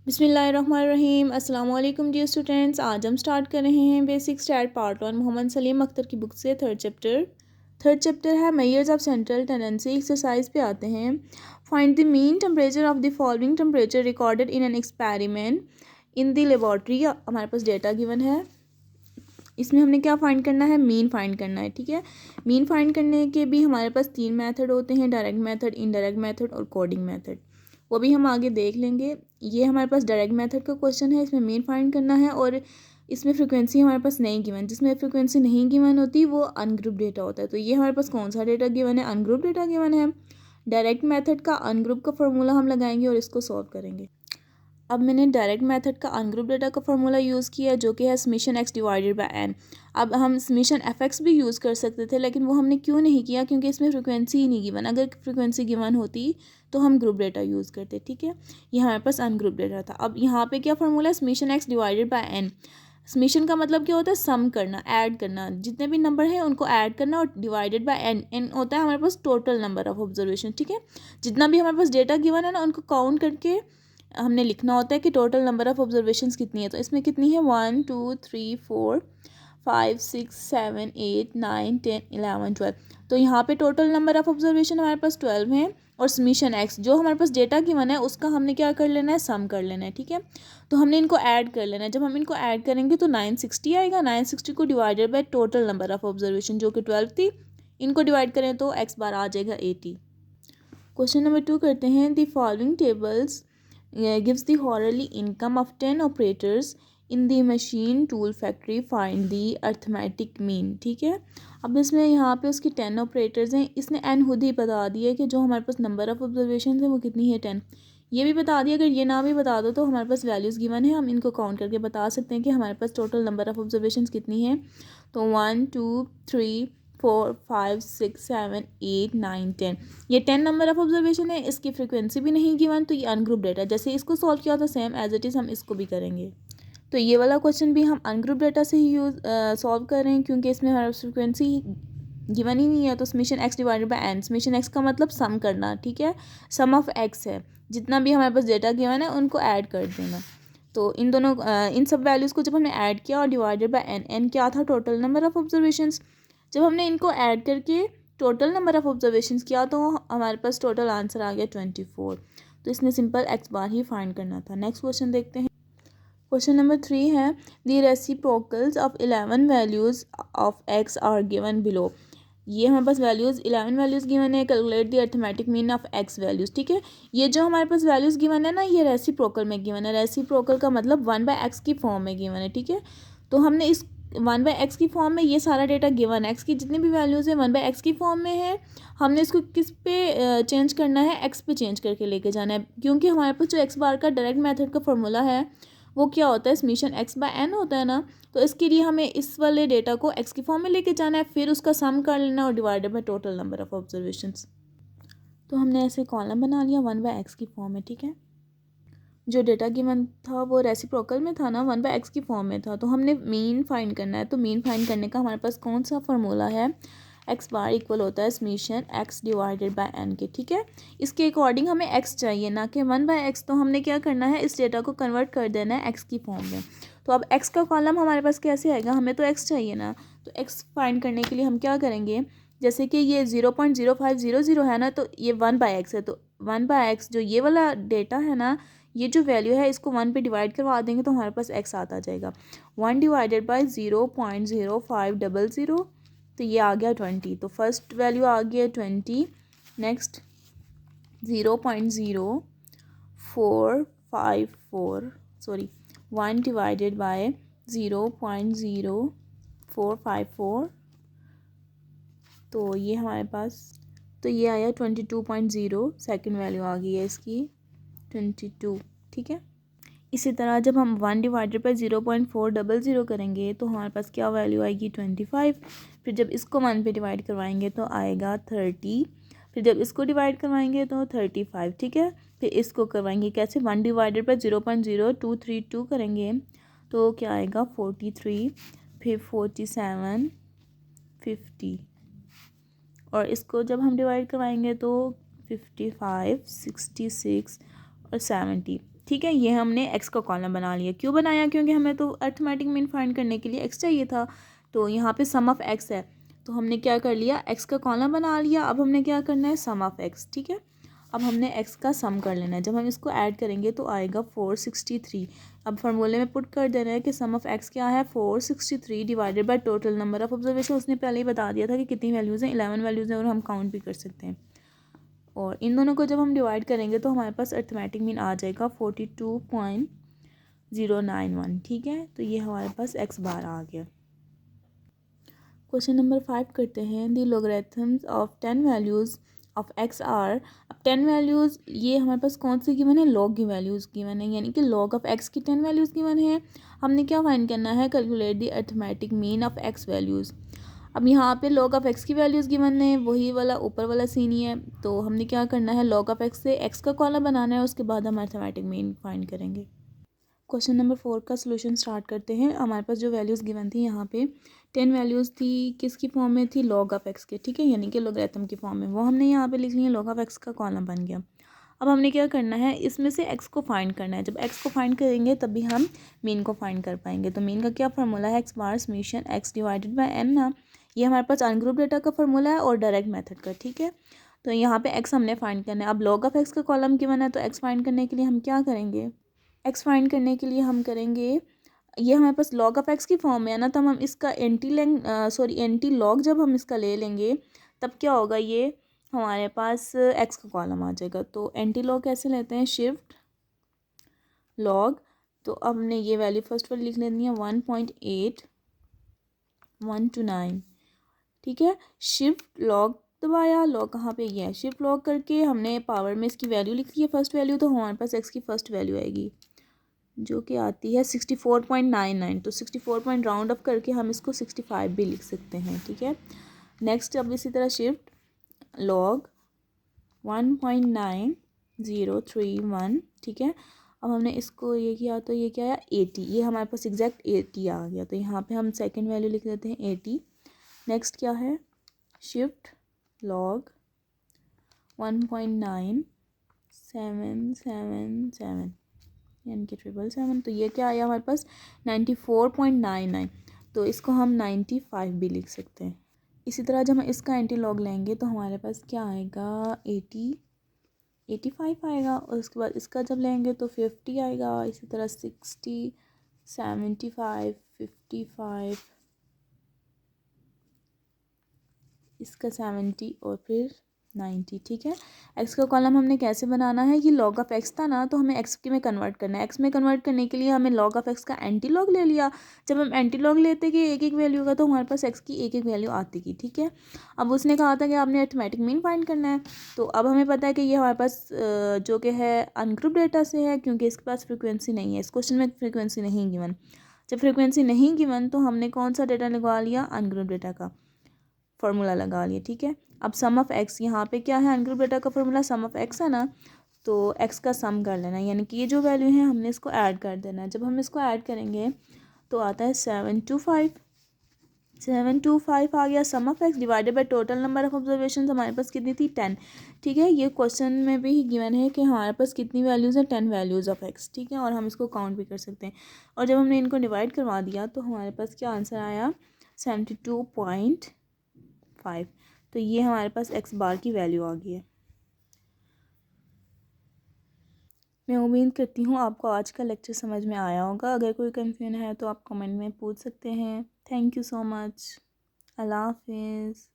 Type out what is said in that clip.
बिस्मिल्लाहिर्रहमानिर्रहीम। अस्सलाम वालेकुम डियर स्टूडेंट्स। आज हम स्टार्ट कर रहे हैं basic stat part 1 Mohammad Salim Akhtar की बुक से थर्ड चैप्टर है measures of central tendency. Exercise पे आते हैं। Find the mean temperature of the following temperature recorded in an experiment in the laboratory. हमारे पास डेटा गिवन है, इसमें हमने क्या फाइंड करना है, मीन फाइंड करना है। ठीक है, मीन फाइंड करने के भी हमारे पास 3 मेथड होते हैं, डायरेक्ट मेथड, इनडायरेक्ट मेथड और कोडिंग मेथड। वो भी हम आगे देख लेंगे। ये हमारे पास डायरेक्ट मेथड का क्वेश्चन है, इसमें मीन फाइंड करना है और इसमें फ्रिक्वेंसी हमारे पास नहीं गिवन। जिसमें फ्रिक्वेंसी नहीं गिवन होती वो अनग्रुप डेटा होता है। तो ये हमारे पास कौन सा डेटा गिवन है, अनग्रुप डेटा गिवन है। डायरेक्ट मेथड का अनग्रुप का फॉर्मूला हम लगाएंगे और इसको सॉल्व करेंगे। अब मैंने डायरेक्ट मेथड का अनग्रुप डेटा का फार्मूला यूज़ किया जो कि है summation X divided by N. अब हम समेशन एफ एक्स भी यूज़ कर सकते थे, लेकिन वो हमने क्यों नहीं किया, क्योंकि इसमें फ्रिक्वेंसी ही नहीं गिवन। अगर फ्रिक्वेंसी गिवन होती तो हम ग्रुप डेटा यूज़ करते। ठीक है, ये हमारे पास अनग्रुप डेटा था। अब यहाँ पे क्या फार्मूला है, summation X divided by N. Summation का मतलब क्या होता है, सम करना, ऐड करना, जितने भी नंबर हैं उनको ऐड करना, और डिवाइडेड बाय एन। एन होता है हमारे पास टोटल नंबर ऑफ ऑब्जर्वेशन। ठीक है, जितना भी हमारे पास डेटा गिवन है ना उनको काउंट करके हमने लिखना होता है कि टोटल नंबर ऑफ ऑब्जर्वेशंस कितनी है। तो इसमें कितनी है, 1 2 3 4 5 6 7 8 9 10 11 12। तो यहाँ पे टोटल नंबर ऑफ ऑब्जर्वेशन हमारे पास 12 है। और समेशन एक्स जो हमारे पास डेटा गिवन है उसका हमने क्या कर लेना है, सम कर लेना है। ठीक है, तो हमने इनको ऐड कर लेना है। जब हम इनको ऐड करेंगे तो 960 आएगा। 960 को divided by total number of observation जो कि 12 थी, इनको डिवाइड करें तो एक्स बार आ जाएगा 80। क्वेश्चन नंबर 2 करते हैं। The following tables gives the hourly income of 10 operators in the machine tool factory, find the arithmetic mean। ठीक है, अब इसमें यहाँ पे उसकी 10 ऑपरेटर्स हैं। इसने एन खुद ही बता दिया कि जो हमारे पास नंबर ऑफ़ ऑब्जर्वेशन है वो कितनी है, 10। ये भी बता दिया, अगर ये ना भी बता दो तो हमारे पास वैल्यूज़ गिवन है, हम इनको काउंट करके बता सकते हैं कि हमारे पास टोटल नंबर ऑफ़ ऑब्जर्वेशन कितनी है। तो 1 2 3 4 5 6 7 8 9 10, ये 10 नंबर ऑफ ऑब्जर्वेशन है। इसकी फ्रीक्वेंसी भी नहीं गिवन, तो ये अनग्रुप डेटा। जैसे इसको सॉल्व किया था सेम एज इट इज़ हम इसको भी करेंगे। तो ये वाला क्वेश्चन भी हम अनग्रुप डेटा से ही यूज़ सॉल्व कर रहे हैं, क्योंकि इसमें हमारा फ्रीक्वेंसी गिवन ही नहीं है। तो summation X divided by N, summation X का मतलब सम करना। ठीक है, सम ऑफ एक्स है, जितना भी हमारे पास डेटा गिवन है उनको ऐड कर देना। तो इन दोनों इन सब वैल्यूज़ को जब हमने ऐड किया और डिवाइडेड बाय एन, एन क्या था, टोटल नंबर ऑफ ऑब्जर्वेशंस। जब हमने इनको ऐड करके टोटल नंबर ऑफ ऑब्जर्वेशंस किया तो हमारे पास टोटल आंसर आ गया 24। तो इसने सिंपल एक्स बार ही फाइंड करना था। नेक्स्ट क्वेश्चन देखते हैं। क्वेश्चन नंबर 3 है। The reciprocals of 11 values of X are given below. ये हमारे पास वैल्यूज़ 11 वैल्यूज़ गिवन है। Calculate the arithmetic mean of X values. ठीक है, ये जो हमारे पास वैल्यूज़ गिवन है ना, ये रेसिप्रोकल में गिवन है। रेसिप्रोकल का मतलब 1/x की फॉर्म में गिवन है। ठीक है, तो हमने इस 1/x की फॉर्म में, ये सारा डेटा गिवन है, एक्स की जितनी भी वैल्यूज़ है 1/x की फॉर्म में है। हमने इसको किस पे चेंज करना है, एक्स पे चेंज करके लेके जाना है, क्योंकि हमारे पास जो एक्स बार का डायरेक्ट मेथड का फॉर्मूला है वो क्या होता है, समेशन एक्स बाय एन होता है ना। तो इसके लिए हमें इस वाले डेटा को एक्स की फॉर्म में लेके जाना है, फिर उसका सम कर लेना और divided by total number of observations. तो हमने ऐसे कॉलम बना लिया 1/x की फॉर्म में। ठीक है, जो डेटा गिवन था वो रेसिप्रोकल में था ना, 1/x की फॉर्म में था। तो हमने मीन फाइंड करना है। तो मीन फाइंड करने का हमारे पास कौन सा फार्मूला है, एक्स बार इक्वल होता है summation X divided by N के। ठीक है, इसके अकॉर्डिंग हमें एक्स चाहिए ना कि 1/x। तो हमने क्या करना है, इस डेटा को कन्वर्ट कर देना है एक्स की फॉर्म में। तो अब एक्स का कॉलम हमारे पास कैसे आएगा, हमें तो एक्स चाहिए ना। तो एक्स फाइंड करने के लिए हम क्या करेंगे, जैसे कि ये 0.0500 है ना, तो ये 1/x है। तो 1/x जो ये वाला डेटा है ना, ये जो वैल्यू है इसको 1 पे डिवाइड करवा देंगे तो हमारे पास एक्स आता जाएगा। 1 डिवाइडेड बाई 0.0500, तो ये आ गया 20। तो फर्स्ट वैल्यू आ गया 20। नेक्स्ट 0.0454, सॉरी 1 डिवाइडेड बाय 0.0454, तो ये हमारे पास, तो ये आया 22.0। सेकेंड वैल्यू आ गई है इसकी 22। ठीक है, इसी तरह जब हम 1 डिवाइडेड बाई 0.400 करेंगे तो हमारे पास क्या वैल्यू आएगी 25। फिर जब इसको 1 पे डिवाइड करवाएंगे तो आएगा 30। फिर जब इसको डिवाइड करवाएंगे तो 35। ठीक है, फिर इसको करवाएंगे कैसे, 1 डिवाइडेड बाई 0.0232 करेंगे तो क्या आएगा 43। फिर 47, 50, और इसको जब हम डिवाइड करवाएंगे तो 55, 66 और 70। ठीक है, ये हमने एक्स का कॉलम बना लिया। क्यों बनाया? क्योंकि हमें तो अरिथमेटिक मीन फाइंड करने के लिए एक्स चाहिए था। तो यहाँ पे सम ऑफ एक्स है, तो हमने क्या कर लिया, एक्स का कॉलम बना लिया। अब हमने क्या करना है, सम ऑफ एक्स। ठीक है, अब हमने एक्स का सम कर लेना है। जब हम इसको ऐड करेंगे तो आएगा 463। अब फार्मूले में पुट कर देना है कि सम ऑफ एक्स क्या है, 463 divided by total number of observation. उसने पहले ही बता दिया था कि कितनी वैल्यूज़ हैं, 11 वैल्यूज़ हैं, और हम काउंट भी कर सकते हैं। और इन दोनों को जब हम डिवाइड करेंगे तो हमारे पास अरिथमेटिक मीन आ जाएगा 42.091। ठीक है, तो ये हमारे पास एक्स बार आ गया। क्वेश्चन नंबर 5 करते हैं। The logarithms of 10 values of X R. अब 10 वैल्यूज़ ये हमारे पास कौन सी गिवन है, लॉग की वैल्यूज़ गिवन है, यानी कि लॉग ऑफ एक्स की 10 वैल्यूज़ गिवन है। हमने क्या फाइंड करना है, calculate the arithmetic mean of X values. अब यहाँ पे लॉग ऑफ एक्स की वैल्यूज़ गिवन है, वही वाला ऊपर वाला सीन ही है। तो हमने क्या करना है, लॉग ऑफ एक्स से एक्स का कॉलम बनाना है, उसके बाद हम अरिथमेटिक मीन फाइंड करेंगे। क्वेश्चन नंबर 4 का सोल्यूशन स्टार्ट करते हैं। हमारे पास जो वैल्यूज़ गिवन थी यहाँ पे 10 वैल्यूज़ थी, किसकी फॉर्म में थी, लॉग ऑफ एक्स के। ठीक है, यानी कि लोगरिथम की फॉर्म में, वो हमने यहाँ पे लिख ली है, लॉग ऑफ एक्स का कॉलम बन गया। अब हमने क्या करना है, इसमें से एक्स को फाइंड करना है। जब एक्स को फाइंड करेंगे तभी हम मीन को फाइंड कर पाएंगे। तो मीन का क्या फार्मूला है, X bar summation X divided by N ना। ये हमारे पास अनग्रुप डेटा का फार्मूला है और डायरेक्ट मेथड का। ठीक है, तो यहाँ पे एक्स हमने फाइंड करना है। अब लॉग ऑफ एक्स का कॉलम गिवन है, तो एक्स फाइंड करने के लिए हम क्या करेंगे, एक्स फाइंड करने के लिए हम करेंगे, ये हमारे पास लॉग ऑफ एक्स की फॉर्म में है ना, तब हम इसका एंटी लॉग जब हम इसका ले लेंगे तब क्या होगा, ये हमारे पास एक्स का कॉलम आ जाएगा। तो एंटी लॉग कैसे लेते हैं, शिफ्ट लॉग। तो अब हमने ये वैल्यू फर्स्ट वाली लिख लेनी है 1.8129। ठीक है, शिफ्ट लॉग दबाया, लॉग कहाँ पे, ये है, शिफ्ट लॉग करके हमने पावर में इसकी वैल्यू लिख ली है, फर्स्ट वैल्यू। तो हमारे पास एक्स की फर्स्ट वैल्यू आएगी जो कि आती है 64.99। तो 64 पॉइंट राउंड अप करके हम इसको 65 भी लिख सकते हैं। ठीक है, नेक्स्ट अब इसी तरह शिफ्ट लॉग 1.9031। ठीक है, अब हमने इसको ये किया तो ये क्या आया 80, ये हमारे पास एग्जैक्ट 80 आ गया। तो यहाँ पे हम सेकंड वैल्यू लिख देते हैं 80। नेक्स्ट क्या है, शिफ्ट लॉग 1.9777 यानी कि 777। तो ये क्या आया हमारे पास 94.99। तो इसको हम 95 भी लिख सकते हैं। इसी तरह जब हम इसका एंटी लॉग लेंगे तो हमारे पास क्या आएगा 85 आएगा, और उसके बाद इसका जब लेंगे तो 50 आएगा। इसी तरह 60, 75, 55, इसका 70 और फिर 90। ठीक है, एक्स का कॉलम हमने कैसे बनाना है, ये लॉग ऑफ एक्स था ना, तो हमें एक्स में कन्वर्ट करना है। एक्स में कन्वर्ट करने के लिए हमें लॉग ऑफ एक्स का एंटी लॉग ले लिया। जब हम एंटी लॉग लेते कि एक एक वैल्यू का, तो हमारे पास एक्स की एक एक वैल्यू आती की। ठीक है, अब उसने कहा था कि आपने अरिथमेटिक मीन फाइंड करना है। तो अब हमें पता है कि ये हमारे पास जो कि है अनग्रुप डेटा से है, क्योंकि इसके पास फ्रिक्वेंसी नहीं है। इस क्वेश्चन में फ्रिक्वेंसी नहीं गिवन। जब फ्रिक्वेंसी नहीं गिवन तो हमने कौन सा डेटा लगवा लिया, अनग्रुप डेटा का फॉर्मूला लगा लिया। ठीक है, अब सम ऑफ एक्स, यहाँ पे क्या है, अनग्रुप डेटा का फॉर्मूला सम ऑफ एक्स है ना, तो एक्स का सम कर लेना, यानी कि ये जो वैल्यू है हमने इसको ऐड कर देना है। जब हम इसको ऐड करेंगे तो आता है 725 आ गया। Sum of X divided by total number of observation हमारे पास कितनी थी, 10। ठीक है, ये क्वेश्चन में भी गिवन है कि हमारे पास कितनी वैल्यूज़ हैं, 10 वैल्यूज़ ऑफ एक्स। ठीक है, और हम इसको काउंट भी कर सकते हैं। और जब हमने इनको डिवाइड करवा दिया तो हमारे पास क्या आंसर आया, 72.5। तो ये हमारे पास एक्स बार की वैल्यू आ गई है। मैं उम्मीद करती हूँ आपको आज का लेक्चर समझ में आया होगा। अगर कोई कंफ्यूजन है तो आप कमेंट में पूछ सकते हैं। Thank you so much. अल्लाह हाफिज़।